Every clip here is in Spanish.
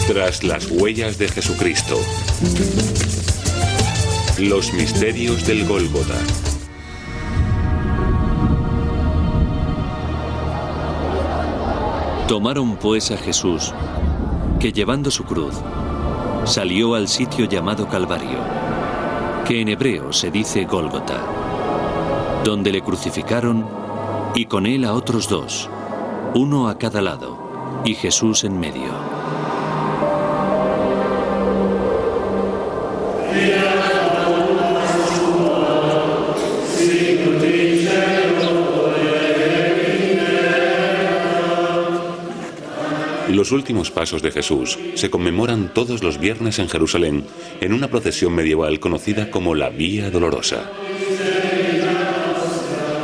Tras las huellas de Jesucristo. Los misterios del Gólgota. Tomaron pues a Jesús, que llevando su cruz, salió al sitio llamado Calvario, que en hebreo se dice Gólgota, donde le crucificaron y con él a otros dos, uno a cada lado, y Jesús en medio. Los últimos pasos de Jesús se conmemoran todos los viernes en Jerusalén en una procesión medieval conocida como la Vía Dolorosa.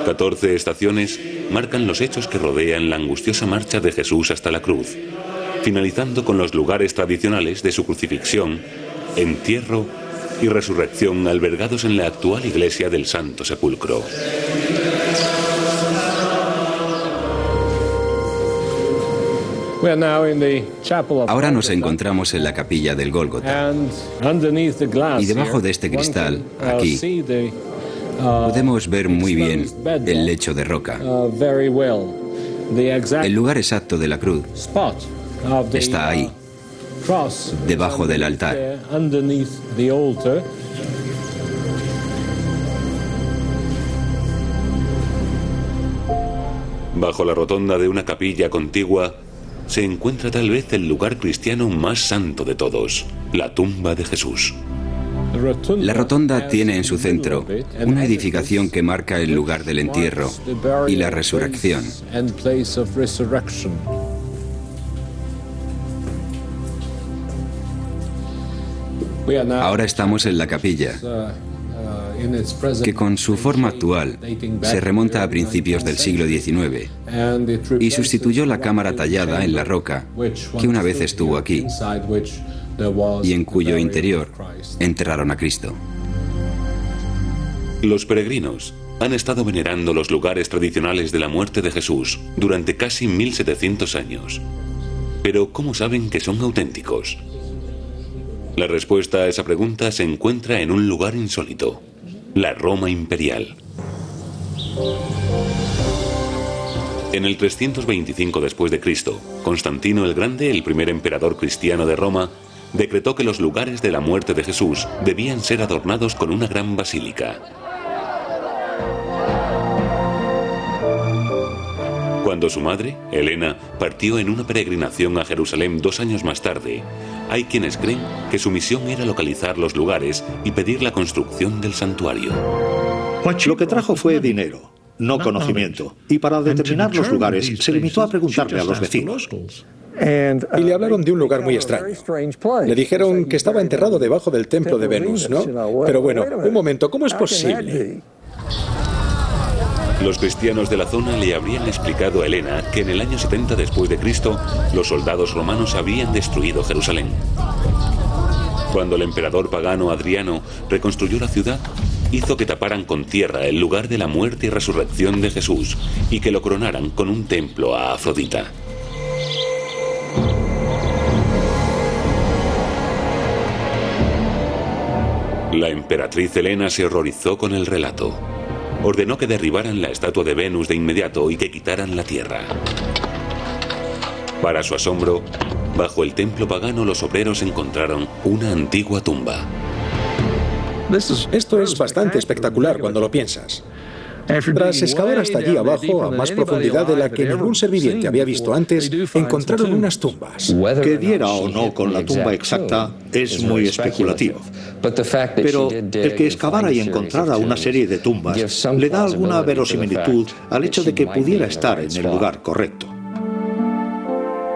14 estaciones marcan los hechos que rodean la angustiosa marcha de Jesús hasta la cruz, finalizando con los lugares tradicionales de su crucifixión, entierro y resurrección albergados en la actual iglesia del Santo Sepulcro. Ahora nos encontramos en la capilla del Gólgota. Y debajo de este cristal, aquí, podemos ver muy bien el lecho de roca. El lugar exacto de la cruz está ahí, debajo del altar. Bajo la rotonda de una capilla contigua se encuentra tal vez el lugar cristiano más santo de todos, la tumba de Jesús. La rotonda tiene en su centro una edificación que marca el lugar del entierro y la resurrección. Ahora estamos en la capilla, que con su forma actual se remonta a principios del siglo XIX y sustituyó la cámara tallada en la roca que una vez estuvo aquí y en cuyo interior enterraron a Cristo. Los peregrinos han estado venerando los lugares tradicionales de la muerte de Jesús durante casi 1700 años. Pero ¿cómo saben que son auténticos? La respuesta a esa pregunta se encuentra en un lugar insólito: la Roma imperial. En el 325 después de Cristo, Constantino el Grande, el primer emperador cristiano de Roma, decretó que los lugares de la muerte de Jesús debían ser adornados con una gran basílica. Cuando su madre, Helena, partió en una peregrinación a Jerusalén 2 años más tarde, hay quienes creen que su misión era localizar los lugares y pedir la construcción del santuario. Lo que trajo fue dinero, no conocimiento, y para determinar los lugares se limitó a preguntarle a los vecinos. Y le hablaron de un lugar muy extraño. Le dijeron que estaba enterrado debajo del templo de Venus, ¿no? Pero bueno, un momento, ¿cómo es posible? Los cristianos de la zona le habrían explicado a Helena que en el año 70 después de Cristo los soldados romanos habían destruido Jerusalén. Cuando el emperador pagano Adriano reconstruyó la ciudad, hizo que taparan con tierra el lugar de la muerte y resurrección de Jesús y que lo coronaran con un templo a Afrodita. La emperatriz Helena se horrorizó con el relato. Ordenó que derribaran la estatua de Venus de inmediato y que quitaran la tierra. Para su asombro, bajo el templo pagano los obreros encontraron una antigua tumba. Esto es bastante espectacular cuando lo piensas. Tras excavar hasta allí abajo, a más profundidad de la que ningún ser viviente había visto antes, encontraron unas tumbas. Que diera o no con la tumba exacta es muy especulativo. Pero el que excavara y encontrara una serie de tumbas le da alguna verosimilitud al hecho de que pudiera estar en el lugar correcto.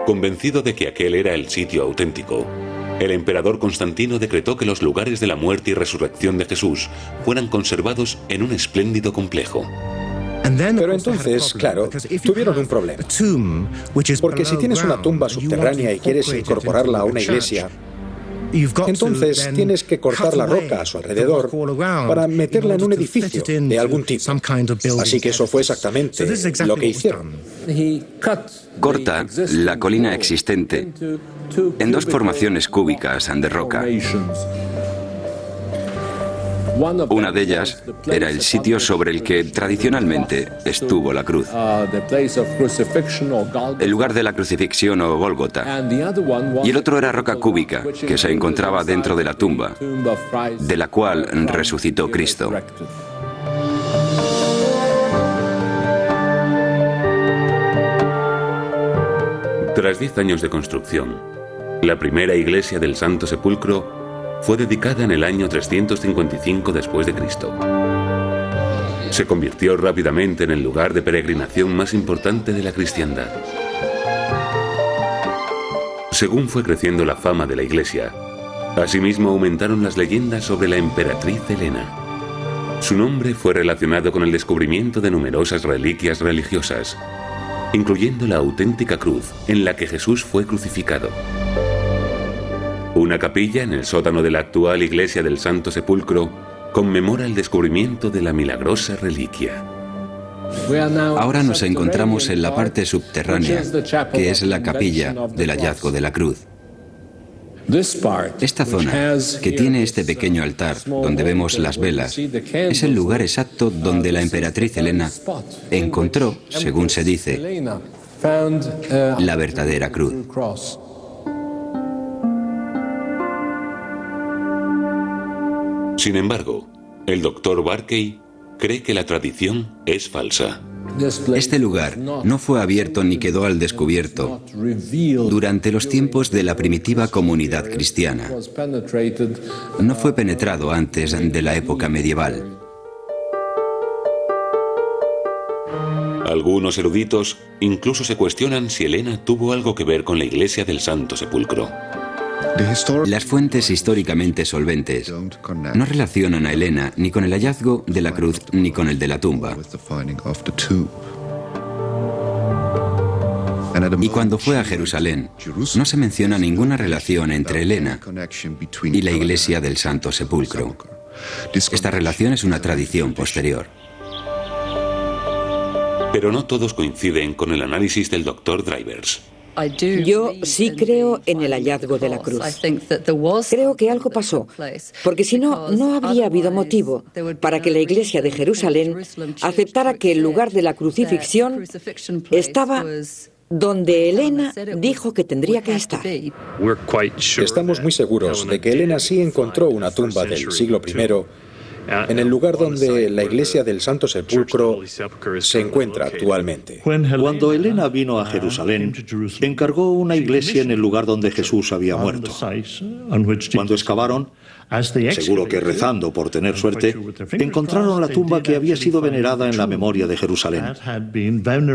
Convencido de que aquel era el sitio auténtico, el emperador Constantino decretó que los lugares de la muerte y resurrección de Jesús fueran conservados en un espléndido complejo. Pero entonces, claro, tuvieron un problema. Porque si tienes una tumba subterránea y quieres incorporarla a una iglesia, entonces tienes que cortar la roca a su alrededor para meterla en un edificio de algún tipo. Así que eso fue exactamente lo que hicieron. Corta la colina existente en dos formaciones cúbicas de roca. Una de ellas era el sitio sobre el que tradicionalmente estuvo la cruz, el lugar de la crucifixión o Gólgota, y el otro era roca cúbica, que se encontraba dentro de la tumba, de la cual resucitó Cristo. Tras 10 años de construcción, la primera iglesia del Santo Sepulcro fue dedicada en el año 355 después de Cristo. Se convirtió rápidamente en el lugar de peregrinación más importante de la cristiandad. Según fue creciendo la fama de la iglesia, asimismo aumentaron las leyendas sobre la emperatriz Helena. Su nombre fue relacionado con el descubrimiento de numerosas reliquias religiosas, incluyendo la auténtica cruz en la que Jesús fue crucificado. Una capilla en el sótano de la actual iglesia del Santo Sepulcro conmemora el descubrimiento de la milagrosa reliquia. Ahora nos encontramos en la parte subterránea, que es la capilla del hallazgo de la cruz. Esta zona, que tiene este pequeño altar donde vemos las velas, es el lugar exacto donde la emperatriz Helena encontró, según se dice, la verdadera cruz. Sin embargo, el Dr. Barkey cree que la tradición es falsa. Este lugar no fue abierto ni quedó al descubierto durante los tiempos de la primitiva comunidad cristiana. No fue penetrado antes de la época medieval. Algunos eruditos incluso se cuestionan si Helena tuvo algo que ver con la iglesia del Santo Sepulcro. Las fuentes históricamente solventes no relacionan a Helena ni con el hallazgo de la cruz ni con el de la tumba. Y cuando fue a Jerusalén, no se menciona ninguna relación entre Helena y la iglesia del Santo Sepulcro. Esta relación es una tradición posterior. Pero no todos coinciden con el análisis del Dr. Drivers. Yo sí creo en el hallazgo de la cruz. Creo que algo pasó, porque si no, no habría habido motivo para que la iglesia de Jerusalén aceptara que el lugar de la crucifixión estaba donde Helena dijo que tendría que estar. Estamos muy seguros de que Helena sí encontró una tumba del siglo I en el lugar donde la iglesia del Santo Sepulcro se encuentra actualmente. Cuando Helena vino a Jerusalén, encargó una iglesia en el lugar donde Jesús había muerto. Cuando excavaron, seguro que rezando por tener suerte, encontraron la tumba que había sido venerada en la memoria de Jerusalén.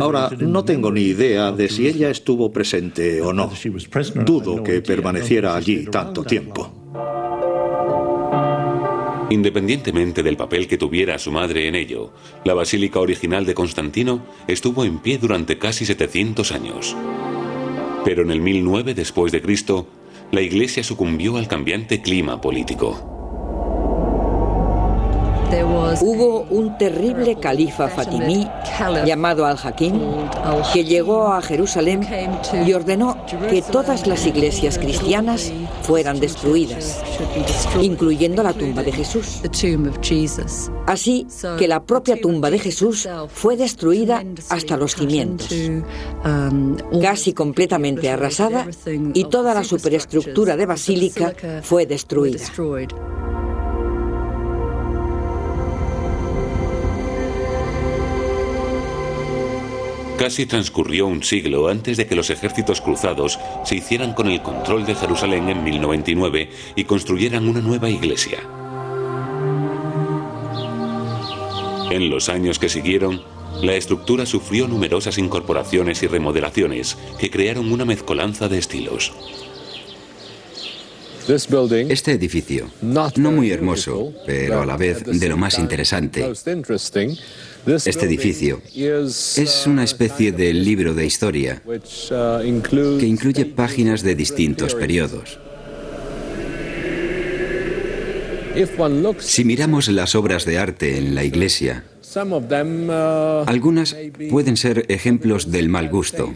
Ahora, no tengo ni idea de si ella estuvo presente o no. Dudo que permaneciera allí tanto tiempo. Independientemente del papel que tuviera su madre en ello, la basílica original de Constantino estuvo en pie durante casi 700 años. Pero en el 1009 después de Cristo, la iglesia sucumbió al cambiante clima político. Hubo un terrible califa fatimí llamado Al-Hakim que llegó a Jerusalén y ordenó que todas las iglesias cristianas fueran destruidas, incluyendo la tumba de Jesús. Así que la propia tumba de Jesús fue destruida hasta los cimientos, casi completamente arrasada, y toda la superestructura de basílica fue destruida. Casi transcurrió un siglo antes de que los ejércitos cruzados se hicieran con el control de Jerusalén en 1099 y construyeran una nueva iglesia. En los años que siguieron, la estructura sufrió numerosas incorporaciones y remodelaciones que crearon una mezcolanza de estilos. Este edificio, no muy hermoso, pero a la vez de lo más interesante, este edificio es una especie de libro de historia que incluye páginas de distintos periodos. Si miramos las obras de arte en la iglesia, algunas pueden ser ejemplos del mal gusto,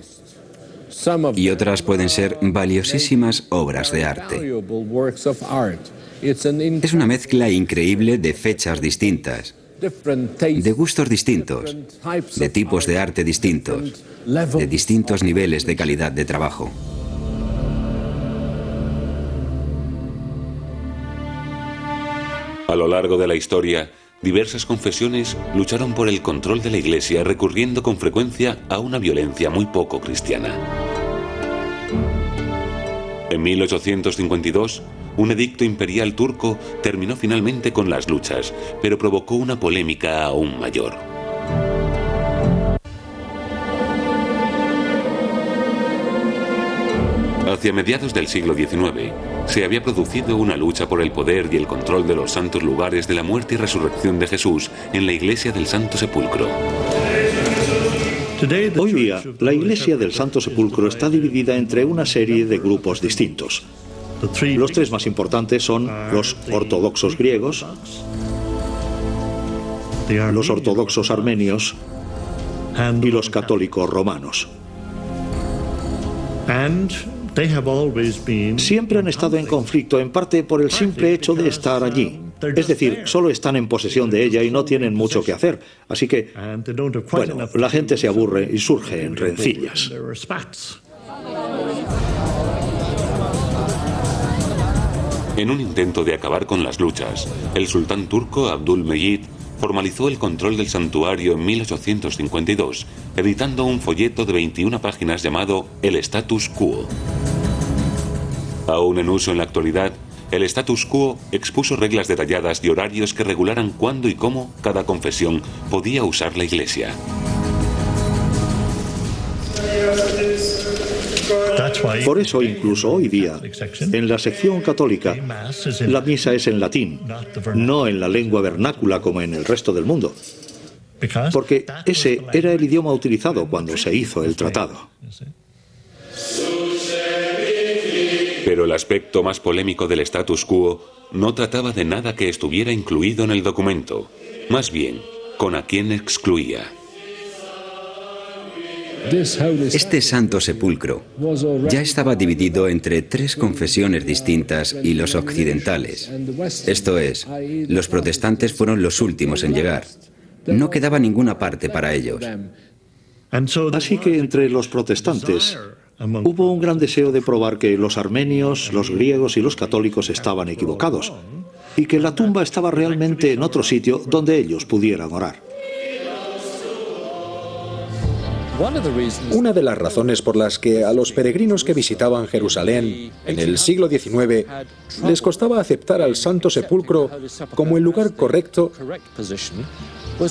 y otras pueden ser valiosísimas obras de arte. Es una mezcla increíble de fechas distintas, de gustos distintos, de tipos de arte distintos, de distintos niveles de calidad de trabajo. A lo largo de la historia, diversas confesiones lucharon por el control de la Iglesia, recurriendo con frecuencia a una violencia muy poco cristiana. En 1852, un edicto imperial turco terminó finalmente con las luchas, pero provocó una polémica aún mayor. Hacia mediados del siglo XIX, se había producido una lucha por el poder y el control de los santos lugares de la muerte y resurrección de Jesús en la Iglesia del Santo Sepulcro. Hoy día, la Iglesia del Santo Sepulcro está dividida entre una serie de grupos distintos. Los tres más importantes son los ortodoxos griegos, los ortodoxos armenios y los católicos romanos. Siempre han estado en conflicto, en parte por el simple hecho de estar allí. Es decir, solo están en posesión de ella y no tienen mucho que hacer. Así que, bueno, la gente se aburre y surgen rencillas. En un intento de acabar con las luchas, el sultán turco Abdülmecid formalizó el control del santuario en 1852, editando un folleto de 21 páginas llamado El Status Quo. Aún en uso en la actualidad, el Status Quo expuso reglas detalladas y horarios que regularan cuándo y cómo cada confesión podía usar la Iglesia. Por eso, incluso hoy día, en la sección católica, la misa es en latín, no en la lengua vernácula como en el resto del mundo, porque ese era el idioma utilizado cuando se hizo el tratado. Pero el aspecto más polémico del status quo no trataba de nada que estuviera incluido en el documento, más bien con a quién excluía. Este Santo Sepulcro ya estaba dividido entre tres confesiones distintas y los occidentales. Esto es, los protestantes fueron los últimos en llegar. No quedaba ninguna parte para ellos. Así que entre los protestantes hubo un gran deseo de probar que los armenios, los griegos y los católicos estaban equivocados y que la tumba estaba realmente en otro sitio donde ellos pudieran orar. Una de las razones por las que a los peregrinos que visitaban Jerusalén en el siglo XIX les costaba aceptar al Santo Sepulcro como el lugar correcto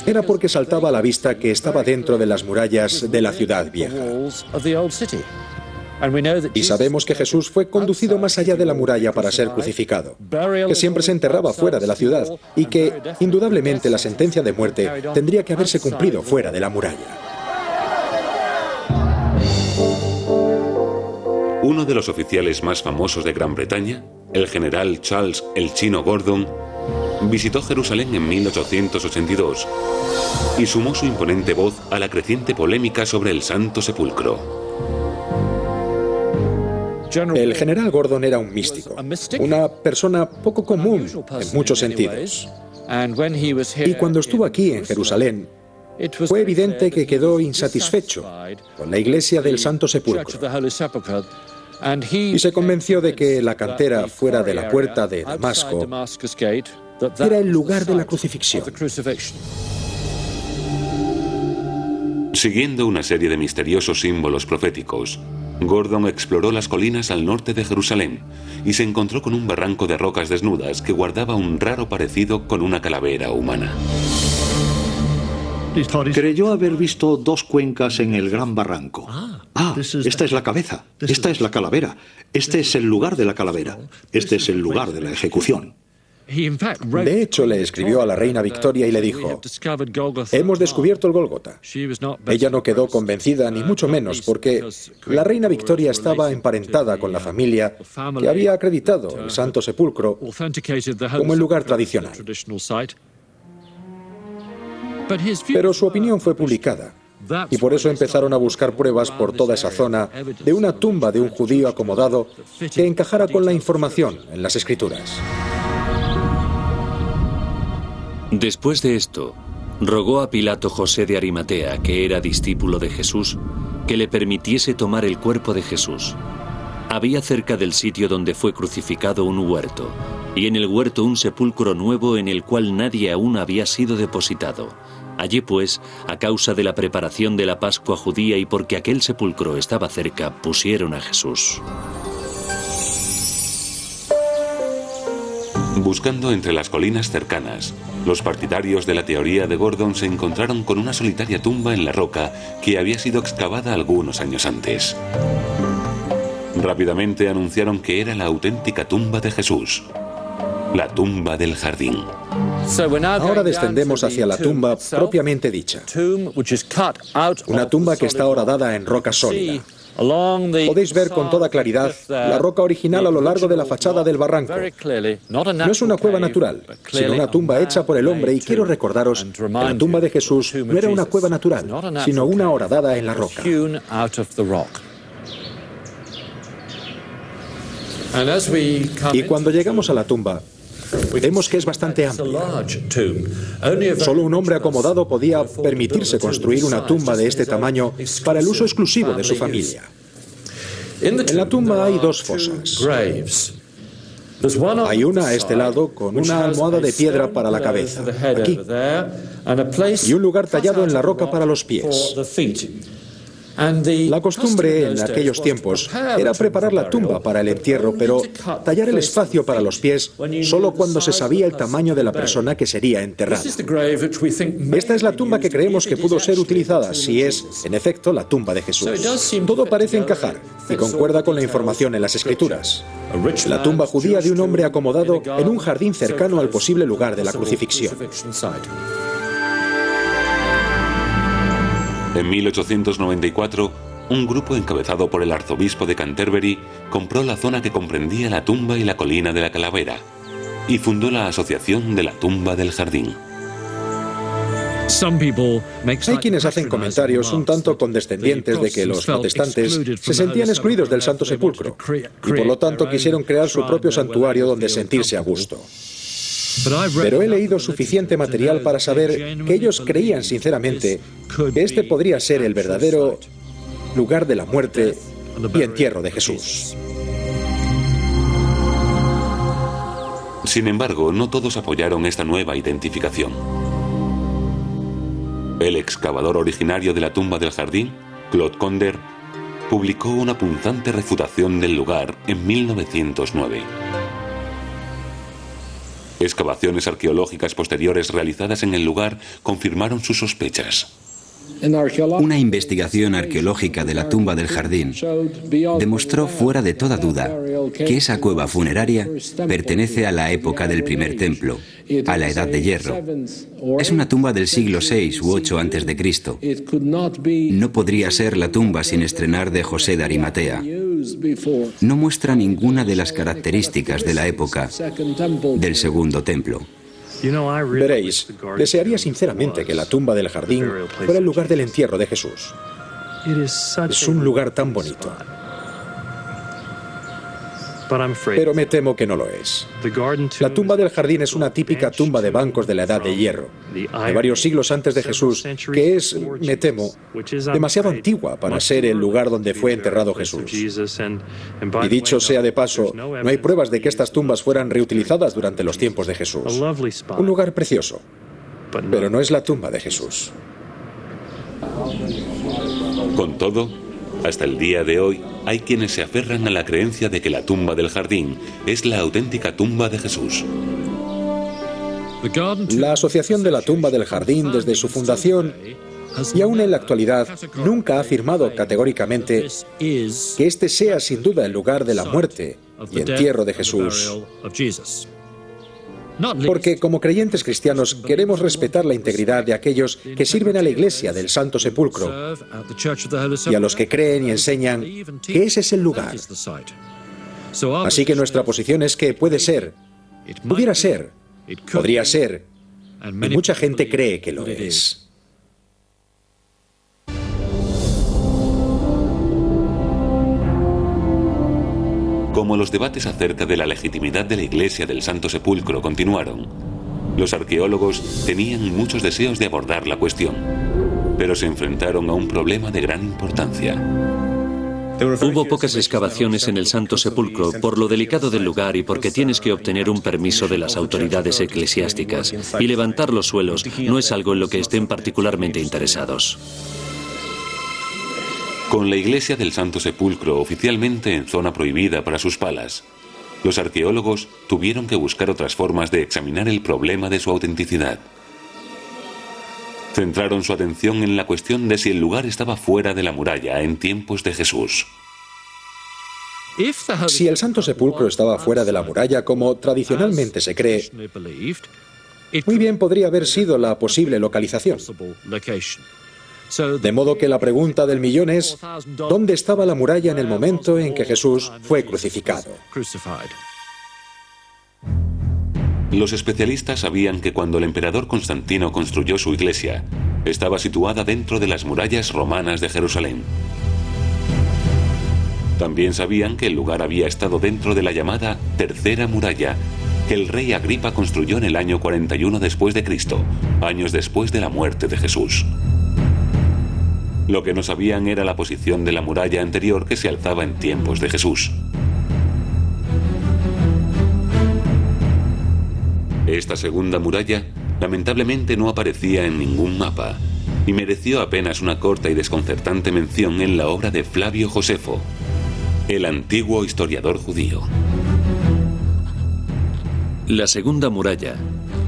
era porque saltaba a la vista que estaba dentro de las murallas de la ciudad vieja. Y sabemos que Jesús fue conducido más allá de la muralla para ser crucificado, que siempre se enterraba fuera de la ciudad y que, indudablemente, la sentencia de muerte tendría que haberse cumplido fuera de la muralla. Uno de los oficiales más famosos de Gran Bretaña, el general Charles el Chino Gordon, visitó Jerusalén en 1882 y sumó su imponente voz a la creciente polémica sobre el Santo Sepulcro. El general Gordon era un místico, una persona poco común en muchos sentidos. Y cuando estuvo aquí en Jerusalén, fue evidente que quedó insatisfecho con la iglesia del Santo Sepulcro y se convenció de que la cantera fuera de la puerta de Damasco era el lugar de la crucifixión. Siguiendo una serie de misteriosos símbolos proféticos, Gordon exploró las colinas al norte de Jerusalén y se encontró con un barranco de rocas desnudas que guardaba un raro parecido con una calavera humana. Creyó haber visto dos cuencas en el gran barranco. Esta es la cabeza, esta es la calavera, este es el lugar de la calavera, este es el lugar de la ejecución. De hecho, le escribió a la reina Victoria y le dijo: hemos descubierto el Gólgota. Ella no quedó convencida, ni mucho menos, porque la reina Victoria estaba emparentada con la familia que había acreditado el Santo Sepulcro como el lugar tradicional. Pero su opinión fue publicada Y por eso empezaron a buscar pruebas por toda esa zona de una tumba de un judío acomodado que encajara con la información en las Escrituras. Después de esto, rogó a Pilato José de Arimatea, que era discípulo de Jesús, que le permitiese tomar el cuerpo de Jesús. Había cerca del sitio donde fue crucificado un huerto, y en el huerto un sepulcro nuevo en el cual nadie aún había sido depositado. Allí pues, a causa de la preparación de la Pascua judía y porque aquel sepulcro estaba cerca, pusieron a Jesús. Buscando entre las colinas cercanas, los partidarios de la teoría de Gordon se encontraron con una solitaria tumba en la roca que había sido excavada algunos años antes. Rápidamente anunciaron que era la auténtica tumba de Jesús, la tumba del jardín. Ahora descendemos hacia la tumba propiamente dicha, una tumba que está horadada en roca sólida. Podéis ver con toda claridad la roca original a lo largo de la fachada del barranco. No es una cueva natural, sino una tumba hecha por el hombre, y quiero recordaros que la tumba de Jesús no era una cueva natural, sino una horadada en la roca. Y cuando llegamos a la tumba, vemos que es bastante amplia. Solo un hombre acomodado podía permitirse construir una tumba de este tamaño para el uso exclusivo de su familia. En la tumba hay dos fosas. Hay una a este lado con una almohada de piedra para la cabeza, aquí, y un lugar tallado en la roca para los pies. La costumbre en aquellos tiempos era preparar la tumba para el entierro, pero tallar el espacio para los pies solo cuando se sabía el tamaño de la persona que sería enterrada. Esta es la tumba que creemos que pudo ser utilizada, si es, en efecto, la tumba de Jesús. Todo parece encajar y concuerda con la información en las Escrituras. La tumba judía de un hombre acomodado en un jardín cercano al posible lugar de la crucifixión. En 1894, un grupo encabezado por el arzobispo de Canterbury compró la zona que comprendía la tumba y la colina de la Calavera y fundó la Asociación de la Tumba del Jardín. Hay quienes hacen comentarios un tanto condescendientes de que los protestantes se sentían excluidos del Santo Sepulcro y por lo tanto quisieron crear su propio santuario donde sentirse a gusto. Pero he leído suficiente material para saber que ellos creían sinceramente que este podría ser el verdadero lugar de la muerte y entierro de Jesús. Sin embargo, no todos apoyaron esta nueva identificación. El excavador originario de la tumba del jardín, Claude Conder, publicó una punzante refutación del lugar en 1909. Excavaciones arqueológicas posteriores realizadas en el lugar confirmaron sus sospechas. Una investigación arqueológica de la tumba del jardín demostró fuera de toda duda que esa cueva funeraria pertenece a la época del primer templo, a la Edad de Hierro. Es una tumba del siglo VI u VIII a.C. No podría ser la tumba sin estrenar de José de Arimatea. No muestra ninguna de las características de la época del segundo templo. Veréis, desearía sinceramente que la tumba del jardín fuera el lugar del entierro de Jesús. Es un lugar tan bonito. Pero me temo que no lo es. La tumba del jardín es una típica tumba de bancos de la Edad de Hierro, de varios siglos antes de Jesús, que es, me temo, demasiado antigua para ser el lugar donde fue enterrado Jesús. Y dicho sea de paso, no hay pruebas de que estas tumbas fueran reutilizadas durante los tiempos de Jesús. Un lugar precioso, pero no es la tumba de Jesús. Con todo, hasta el día de hoy, hay quienes se aferran a la creencia de que la tumba del jardín es la auténtica tumba de Jesús. La Asociación de la Tumba del Jardín, desde su fundación y aún en la actualidad, nunca ha afirmado categóricamente que este sea sin duda el lugar de la muerte y entierro de Jesús. Porque como creyentes cristianos queremos respetar la integridad de aquellos que sirven a la Iglesia del Santo Sepulcro y a los que creen y enseñan que ese es el lugar. Así que nuestra posición es que puede ser, pudiera ser, podría ser, y mucha gente cree que lo es. Como los debates acerca de la legitimidad de la iglesia del Santo Sepulcro continuaron, los arqueólogos tenían muchos deseos de abordar la cuestión, pero se enfrentaron a un problema de gran importancia. Hubo pocas excavaciones en el Santo Sepulcro por lo delicado del lugar y porque tienes que obtener un permiso de las autoridades eclesiásticas, y levantar los suelos no es algo en lo que estén particularmente interesados. Con la iglesia del Santo Sepulcro oficialmente en zona prohibida para sus palas, los arqueólogos tuvieron que buscar otras formas de examinar el problema de su autenticidad. Centraron su atención en la cuestión de si el lugar estaba fuera de la muralla en tiempos de Jesús. Si el Santo Sepulcro estaba fuera de la muralla, como tradicionalmente se cree, muy bien podría haber sido la posible localización. De modo que la pregunta del millón es, ¿dónde estaba la muralla en el momento en que Jesús fue crucificado? Los especialistas sabían que cuando el emperador Constantino construyó su iglesia, estaba situada dentro de las murallas romanas de Jerusalén. También sabían que el lugar había estado dentro de la llamada Tercera Muralla, que el rey Agripa construyó en el año 41 después de Cristo, años después de la muerte de Jesús. Lo que no sabían era la posición de la muralla anterior que se alzaba en tiempos de Jesús. Esta segunda muralla, lamentablemente, no aparecía en ningún mapa y mereció apenas una corta y desconcertante mención en la obra de Flavio Josefo, el antiguo historiador judío. La segunda muralla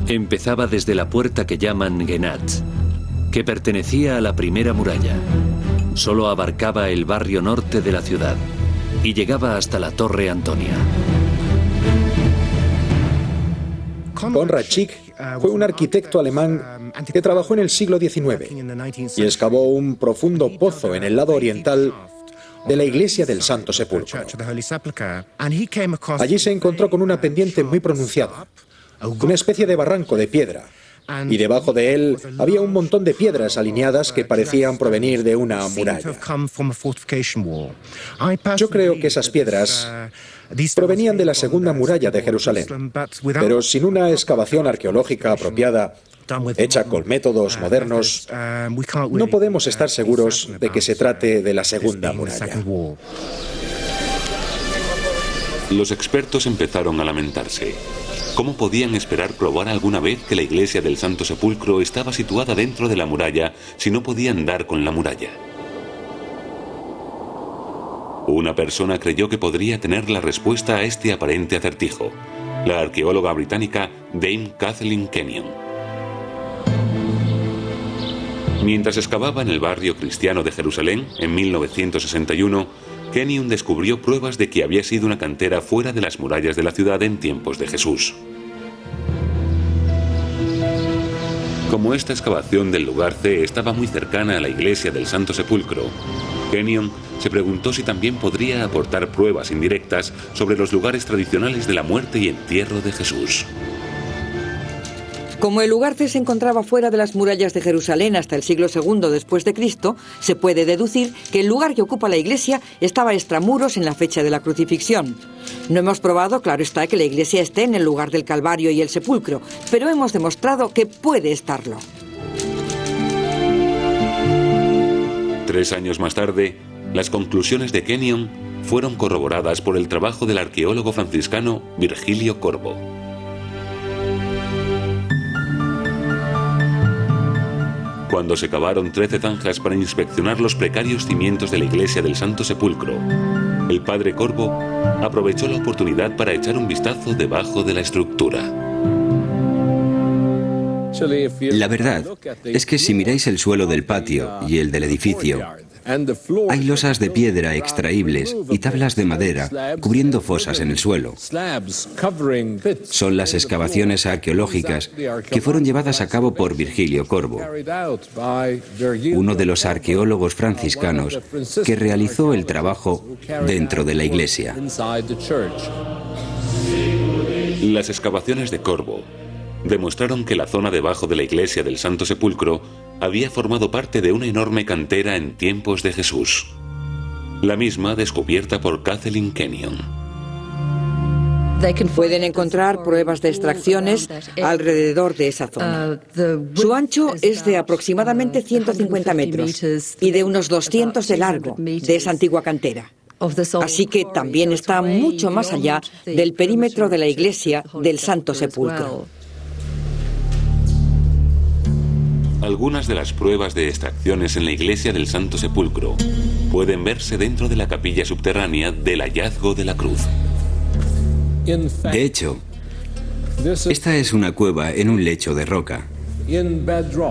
empezaba desde la puerta que llaman Genat, que pertenecía a la primera muralla. Solo abarcaba el barrio norte de la ciudad y llegaba hasta la Torre Antonia. Konrad Schick fue un arquitecto alemán que trabajó en el siglo XIX y excavó un profundo pozo en el lado oriental de la iglesia del Santo Sepulcro. Allí se encontró con una pendiente muy pronunciada, una especie de barranco de piedra, y debajo de él había un montón de piedras alineadas que parecían provenir de una muralla. Yo creo que esas piedras provenían de la segunda muralla de Jerusalén, pero sin una excavación arqueológica apropiada, hecha con métodos modernos, no podemos estar seguros de que se trate de la segunda muralla. Los expertos empezaron a lamentarse. ¿Cómo podían esperar probar alguna vez que la iglesia del Santo Sepulcro estaba situada dentro de la muralla si no podían dar con la muralla? Una persona creyó que podría tener la respuesta a este aparente acertijo: la arqueóloga británica Dame Kathleen Kenyon. Mientras excavaba en el barrio cristiano de Jerusalén, en 1961, Kenyon descubrió pruebas de que había sido una cantera fuera de las murallas de la ciudad en tiempos de Jesús. Como esta excavación del lugar C estaba muy cercana a la iglesia del Santo Sepulcro, Kenyon se preguntó si también podría aportar pruebas indirectas sobre los lugares tradicionales de la muerte y entierro de Jesús. Como el lugar C se encontraba fuera de las murallas de Jerusalén hasta el siglo II después de Cristo, se puede deducir que el lugar que ocupa la iglesia estaba extramuros en la fecha de la crucifixión. No hemos probado, claro está, que la iglesia esté en el lugar del Calvario y el sepulcro, pero hemos demostrado que puede estarlo. 3 años más tarde, las conclusiones de Kenyon fueron corroboradas por el trabajo del arqueólogo franciscano Virgilio Corbo. Cuando se cavaron 13 zanjas para inspeccionar los precarios cimientos de la iglesia del Santo Sepulcro, el padre Corbo aprovechó la oportunidad para echar un vistazo debajo de la estructura. La verdad es que si miráis el suelo del patio y el del edificio, hay losas de piedra extraíbles y tablas de madera cubriendo fosas en el suelo. Son las excavaciones arqueológicas que fueron llevadas a cabo por Virgilio Corbo, uno de los arqueólogos franciscanos que realizó el trabajo dentro de la iglesia. Las excavaciones de Corbo demostraron que la zona debajo de la iglesia del Santo Sepulcro había formado parte de una enorme cantera en tiempos de Jesús, la misma descubierta por Kathleen Kenyon. Pueden encontrar pruebas de extracciones alrededor de esa zona. Su ancho es de aproximadamente 150 metros y de unos 200 de largo de esa antigua cantera. Así que también está mucho más allá del perímetro de la iglesia del Santo Sepulcro. Algunas de las pruebas de extracciones en la iglesia del Santo Sepulcro pueden verse dentro de la capilla subterránea del hallazgo de la cruz. De hecho, esta es una cueva en un lecho de roca.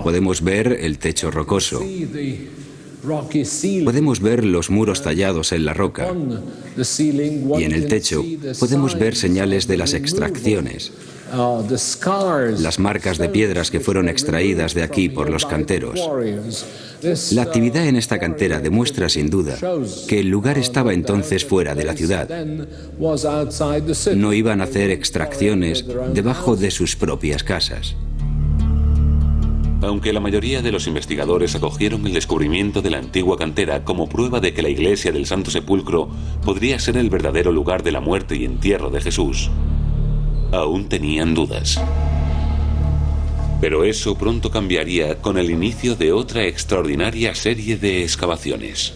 Podemos ver el techo rocoso. Podemos ver los muros tallados en la roca. Y en el techo podemos ver señales de las extracciones. Las marcas de piedras que fueron extraídas de aquí por los canteros. La actividad en esta cantera demuestra sin duda que el lugar estaba entonces fuera de la ciudad. No iban a hacer extracciones debajo de sus propias casas. Aunque la mayoría de los investigadores acogieron el descubrimiento de la antigua cantera como prueba de que la iglesia del Santo Sepulcro podría ser el verdadero lugar de la muerte y entierro de Jesús, aún tenían dudas. Pero eso pronto cambiaría con el inicio de otra extraordinaria serie de excavaciones.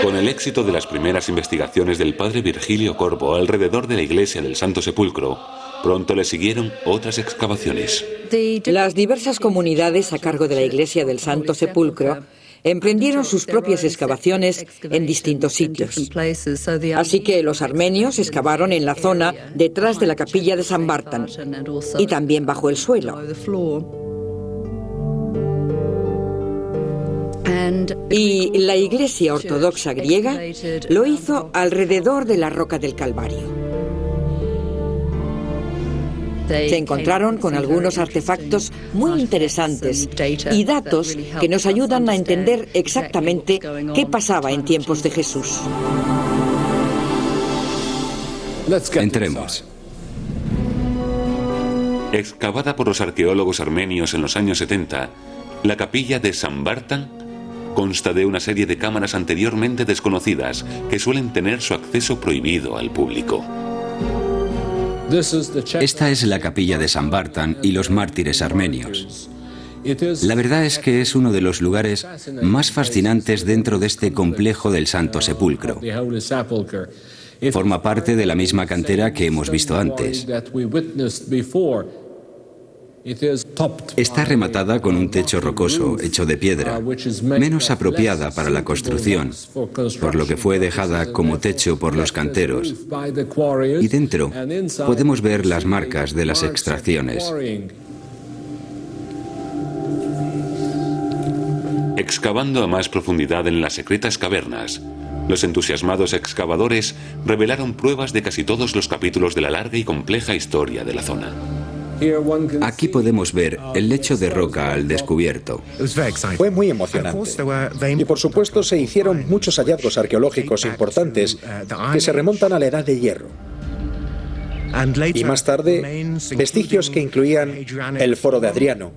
Con el éxito de las primeras investigaciones del padre Virgilio Corvo alrededor de la iglesia del Santo Sepulcro, pronto le siguieron otras excavaciones. Las diversas comunidades a cargo de la iglesia del Santo Sepulcro emprendieron sus propias excavaciones en distintos sitios. Así que los armenios excavaron en la zona detrás de la capilla de San Bartan y también bajo el suelo. Y la iglesia ortodoxa griega lo hizo alrededor de la roca del Calvario. Se encontraron con algunos artefactos muy interesantes y datos que nos ayudan a entender exactamente qué pasaba en tiempos de Jesús. Entremos. Excavada por los arqueólogos armenios en los años 70, la capilla de San Bartan consta de una serie de cámaras anteriormente desconocidas que suelen tener su acceso prohibido al público. Esta es la capilla de San Bartan y los mártires armenios. La verdad es que es uno de los lugares más fascinantes dentro de este complejo del Santo Sepulcro. Forma parte de la misma cantera que hemos visto antes. Está rematada con un techo rocoso hecho de piedra, menos apropiada para la construcción, por lo que fue dejada como techo por los canteros. Y dentro podemos ver las marcas de las extracciones. Excavando a más profundidad en las secretas cavernas, los entusiasmados excavadores revelaron pruebas de casi todos los capítulos de la larga y compleja historia de la zona. Aquí podemos ver el lecho de roca al descubierto. Fue muy emocionante. Y por supuesto se hicieron muchos hallazgos arqueológicos importantes que se remontan a la Edad de Hierro. Y más tarde, vestigios que incluían el Foro de Adriano,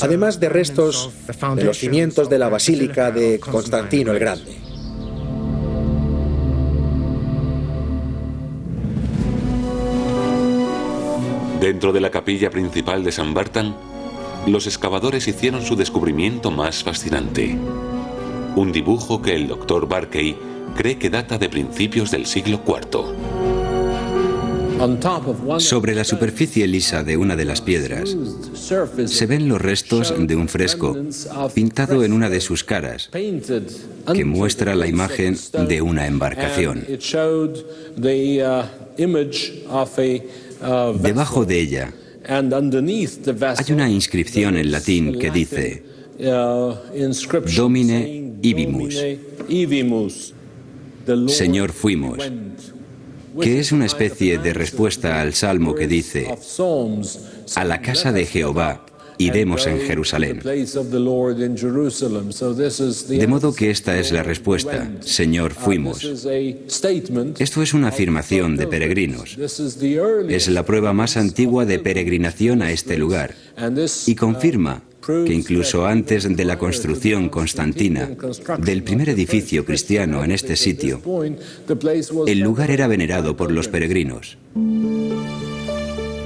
además de restos de los cimientos de la Basílica de Constantino el Grande. Dentro de la capilla principal de San Bartan, los excavadores hicieron su descubrimiento más fascinante. Un dibujo que el Dr. Barkey cree que data de principios del siglo IV. Sobre la superficie lisa de una de las piedras se ven los restos de un fresco pintado en una de sus caras que muestra la imagen de una embarcación. Debajo de ella hay una inscripción en latín que dice Domine Ibimus, Señor fuimos, que es una especie de respuesta al salmo que dice: a la casa de Jehová iremos en Jerusalén. De modo que esta es la respuesta: Señor fuimos. Esto es una afirmación de peregrinos. Es la prueba más antigua de peregrinación a este lugar y confirma que incluso antes de la construcción constantina del primer edificio cristiano en este sitio, el lugar era venerado por los peregrinos.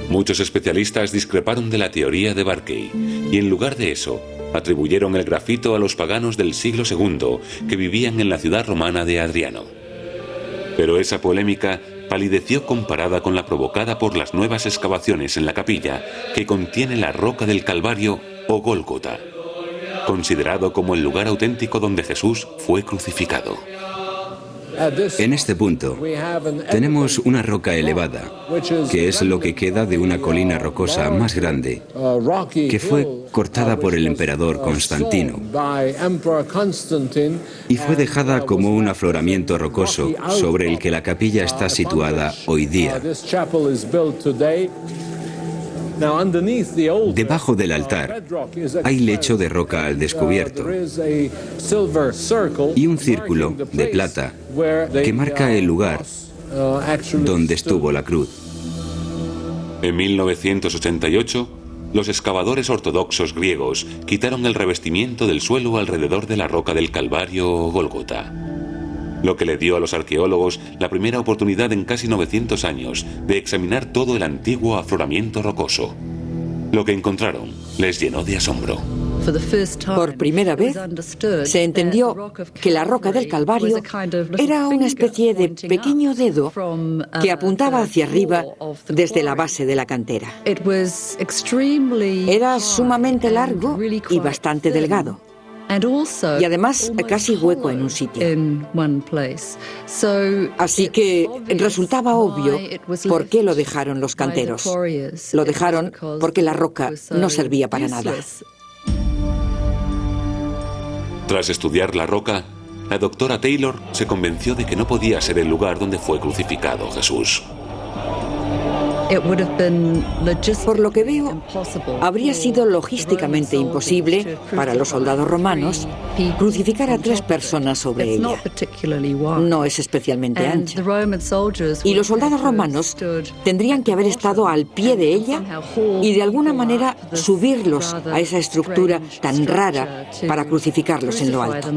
Muchos especialistas discreparon de la teoría de Barkey y en lugar de eso atribuyeron el grafito a los paganos del siglo II que vivían en la ciudad romana de Adriano. Pero esa polémica palideció comparada con la provocada por las nuevas excavaciones en la capilla que contiene la roca del Calvario o Gólgota, considerado como el lugar auténtico donde Jesús fue crucificado. En este punto, tenemos una roca elevada, que es lo que queda de una colina rocosa más grande, que fue cortada por el emperador Constantino y fue dejada como un afloramiento rocoso sobre el que la capilla está situada hoy día. Debajo del altar hay lecho de roca al descubierto y un círculo de plata que marca el lugar donde estuvo la cruz. En 1988, los excavadores ortodoxos griegos quitaron el revestimiento del suelo alrededor de la roca del Calvario o Gólgota, lo que le dio a los arqueólogos la primera oportunidad en casi 900 años de examinar todo el antiguo afloramiento rocoso. Lo que encontraron les llenó de asombro. Por primera vez se entendió que la roca del Calvario era una especie de pequeño dedo que apuntaba hacia arriba desde la base de la cantera. Era sumamente largo y bastante delgado. Y además casi hueco en un sitio. Así que resultaba obvio por qué lo dejaron los canteros. Lo dejaron porque la roca no servía para nada. Tras estudiar la roca, la doctora Taylor se convenció de que no podía ser el lugar donde fue crucificado Jesús. Por lo que veo, habría sido logísticamente imposible para los soldados romanos crucificar a 3 personas sobre ella. No es especialmente ancha. Y los soldados romanos tendrían que haber estado al pie de ella y de alguna manera subirlos a esa estructura tan rara para crucificarlos en lo alto.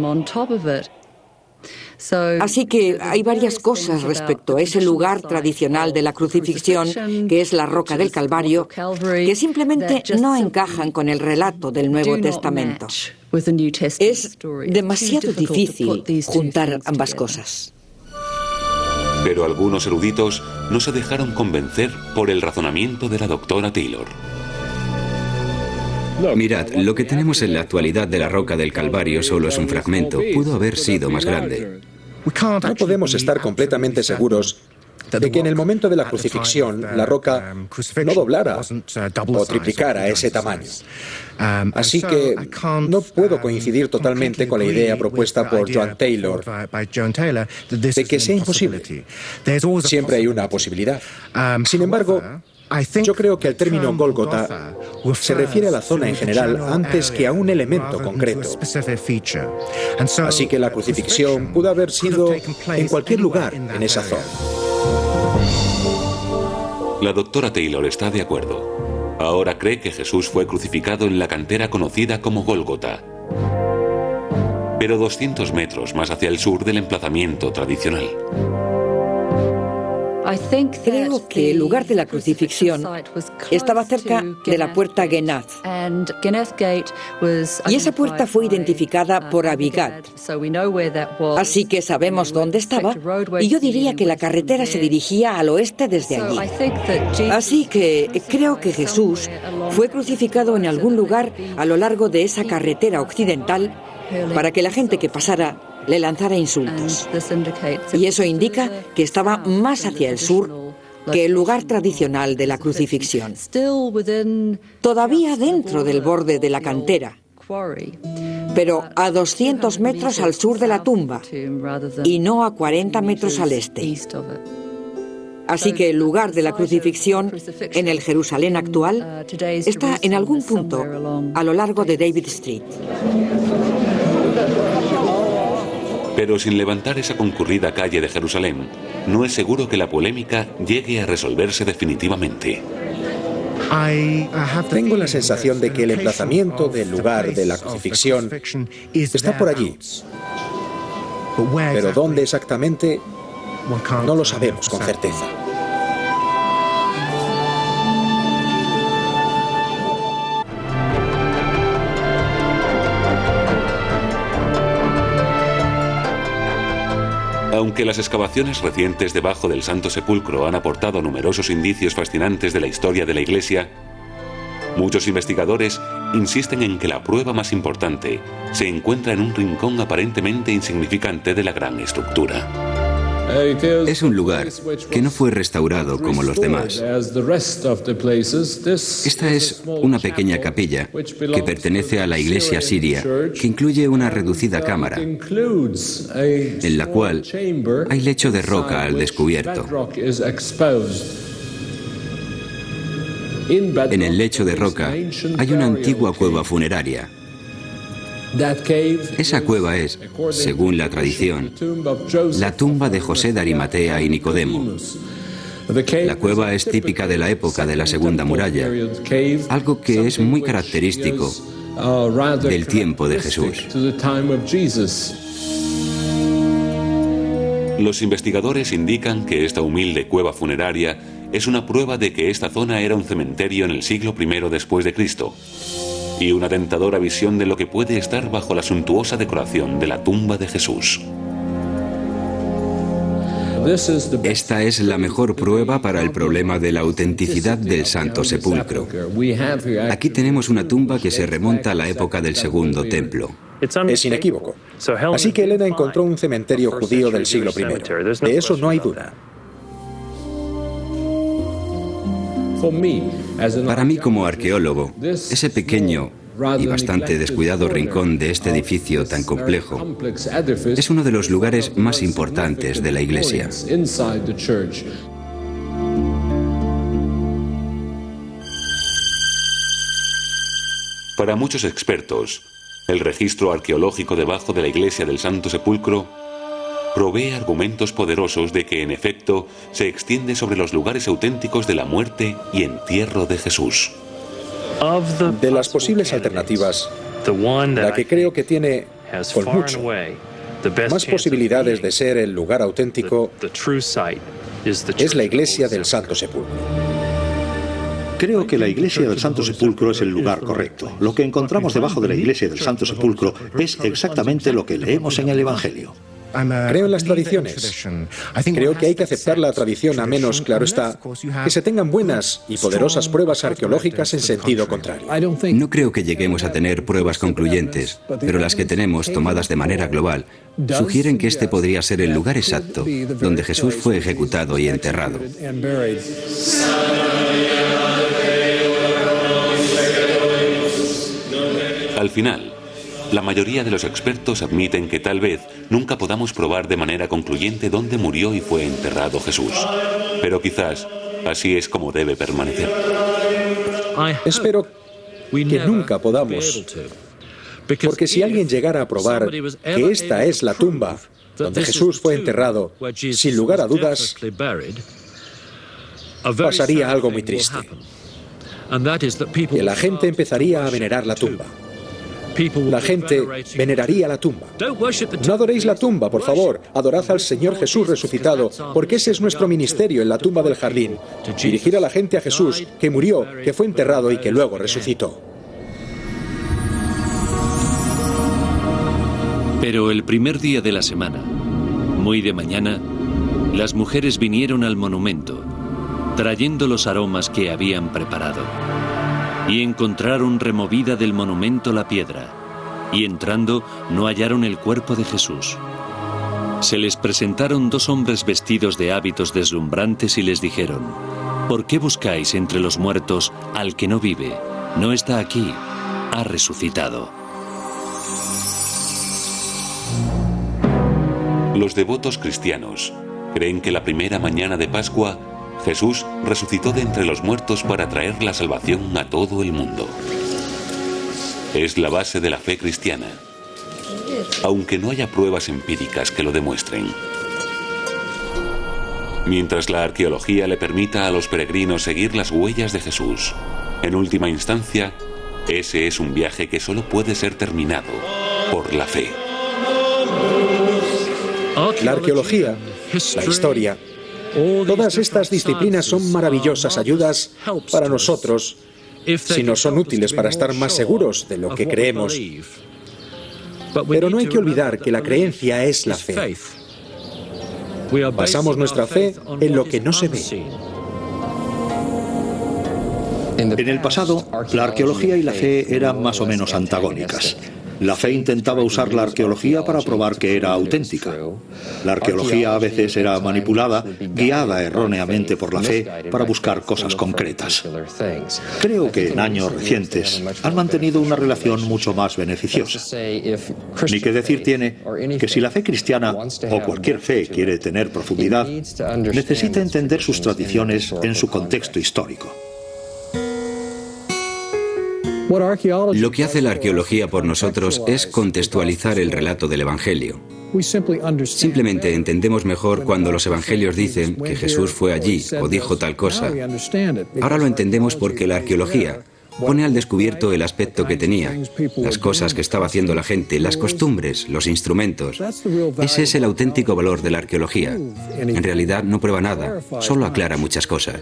Así que hay varias cosas respecto a ese lugar tradicional de la crucifixión, que es la roca del Calvario, que simplemente no encajan con el relato del Nuevo Testamento. Es demasiado difícil juntar ambas cosas. Pero algunos eruditos no se dejaron convencer por el razonamiento de la doctora Taylor. Mirad, lo que tenemos en la actualidad de la roca del Calvario solo es un fragmento. Pudo haber sido más grande. No podemos estar completamente seguros de que en el momento de la crucifixión la roca no doblara o triplicara ese tamaño. Así que no puedo coincidir totalmente con la idea propuesta por Joan Taylor de que sea imposible. Siempre hay una posibilidad. Sin embargo, yo creo que el término Gólgota se refiere a la zona en general antes que a un elemento concreto. Así que la crucifixión pudo haber sido en cualquier lugar en esa zona. La doctora Taylor está de acuerdo. Ahora cree que Jesús fue crucificado en la cantera conocida como Gólgota, pero 200 metros más hacia el sur del emplazamiento tradicional. Creo que el lugar de la crucifixión estaba cerca de la puerta Genath. Y esa puerta fue identificada por Abigat. Así que sabemos dónde estaba, y yo diría que la carretera se dirigía al oeste desde allí. Así que creo que Jesús fue crucificado en algún lugar a lo largo de esa carretera occidental para que la gente que pasara le lanzara insultos. Y eso indica que estaba más hacia el sur que el lugar tradicional de la crucifixión. Todavía dentro del borde de la cantera, pero a 200 metros al sur de la tumba y no a 40 metros al este. Así que el lugar de la crucifixión en el Jerusalén actual está en algún punto a lo largo de David Street. Pero sin levantar esa concurrida calle de Jerusalén, no es seguro que la polémica llegue a resolverse definitivamente. Tengo la sensación de que el emplazamiento del lugar de la crucifixión está por allí. Pero dónde exactamente, no lo sabemos con certeza. Aunque las excavaciones recientes debajo del Santo Sepulcro han aportado numerosos indicios fascinantes de la historia de la Iglesia, muchos investigadores insisten en que la prueba más importante se encuentra en un rincón aparentemente insignificante de la gran estructura. Es un lugar que no fue restaurado como los demás. Esta es una pequeña capilla que pertenece a la iglesia siria, que incluye una reducida cámara, en la cual hay lecho de roca al descubierto. En el lecho de roca hay una antigua cueva funeraria. Esa cueva es, según la tradición, la tumba de José de Arimatea y Nicodemo. La cueva es típica de la época de la Segunda Muralla, algo que es muy característico del tiempo de Jesús. Los investigadores indican que esta humilde cueva funeraria es una prueba de que esta zona era un cementerio en el siglo I después de Cristo, y una tentadora visión de lo que puede estar bajo la suntuosa decoración de la tumba de Jesús. Esta es la mejor prueba para el problema de la autenticidad del Santo Sepulcro. Aquí tenemos una tumba que se remonta a la época del Segundo Templo. Es inequívoco. Así que Elena encontró un cementerio judío del siglo I. De eso no hay duda. Para mí, como arqueólogo, ese pequeño y bastante descuidado rincón de este edificio tan complejo es uno de los lugares más importantes de la iglesia. Para muchos expertos, el registro arqueológico debajo de la iglesia del Santo Sepulcro provee argumentos poderosos de que, en efecto, se extiende sobre los lugares auténticos de la muerte y entierro de Jesús. De las posibles alternativas, la que creo que tiene, con mucho, más posibilidades de ser el lugar auténtico es la iglesia del Santo Sepulcro. Creo que la iglesia del Santo Sepulcro es el lugar correcto. Lo que encontramos debajo de la iglesia del Santo Sepulcro es exactamente lo que leemos en el Evangelio. Creo en las tradiciones. Creo que hay que aceptar la tradición, a menos, claro está, que se tengan buenas y poderosas pruebas arqueológicas en sentido contrario. No creo que lleguemos a tener pruebas concluyentes, pero las que tenemos, tomadas de manera global, sugieren que este podría ser el lugar exacto donde Jesús fue ejecutado y enterrado. Al final, la mayoría de los expertos admiten que tal vez nunca podamos probar de manera concluyente dónde murió y fue enterrado Jesús. Pero quizás así es como debe permanecer. Espero que nunca podamos, porque si alguien llegara a probar que esta es la tumba donde Jesús fue enterrado, sin lugar a dudas, pasaría algo muy triste. Que la gente empezaría a venerar la tumba. La gente veneraría la tumba. No adoréis la tumba, por favor. Adorad al Señor Jesús resucitado, porque ese es nuestro ministerio en la tumba del jardín. Dirigir a la gente a Jesús, que murió, que fue enterrado y que luego resucitó. Pero el primer día de la semana, muy de mañana, las mujeres vinieron al monumento, trayendo los aromas que habían preparado. Y encontraron removida del monumento la piedra, y entrando no hallaron el cuerpo de Jesús. Se les presentaron dos hombres vestidos de hábitos deslumbrantes y les dijeron: ¿por qué buscáis entre los muertos al que no vive? No está aquí, ha resucitado. Los devotos cristianos creen que la primera mañana de Pascua Jesús resucitó de entre los muertos para traer la salvación a todo el mundo. Es la base de la fe cristiana, aunque no haya pruebas empíricas que lo demuestren. mientras la arqueología le permita a los peregrinos seguir las huellas de Jesús. En última instancia, ese es un viaje que solo puede ser terminado por la fe. La arqueología, la historia, todas estas disciplinas son maravillosas ayudas para nosotros si nos son útiles para estar más seguros de lo que creemos. Pero no hay que olvidar que la creencia es la fe. Basamos nuestra fe en lo que no se ve. En el pasado, la arqueología y la fe eran más o menos antagónicas. La fe intentaba usar la arqueología para probar que era auténtica. La arqueología a veces era manipulada, guiada erróneamente por la fe para buscar cosas concretas. Creo que en años recientes han mantenido una relación mucho más beneficiosa. Ni que decir tiene que si la fe cristiana o cualquier fe quiere tener profundidad, necesita entender sus tradiciones en su contexto histórico. Lo que hace la arqueología por nosotros es contextualizar el relato del Evangelio. Simplemente entendemos mejor cuando los Evangelios dicen que Jesús fue allí o dijo tal cosa. Ahora lo entendemos porque la arqueología pone al descubierto el aspecto que tenía, las cosas que estaba haciendo la gente, las costumbres, los instrumentos. Ese es el auténtico valor de la arqueología. En realidad no prueba nada, solo aclara muchas cosas.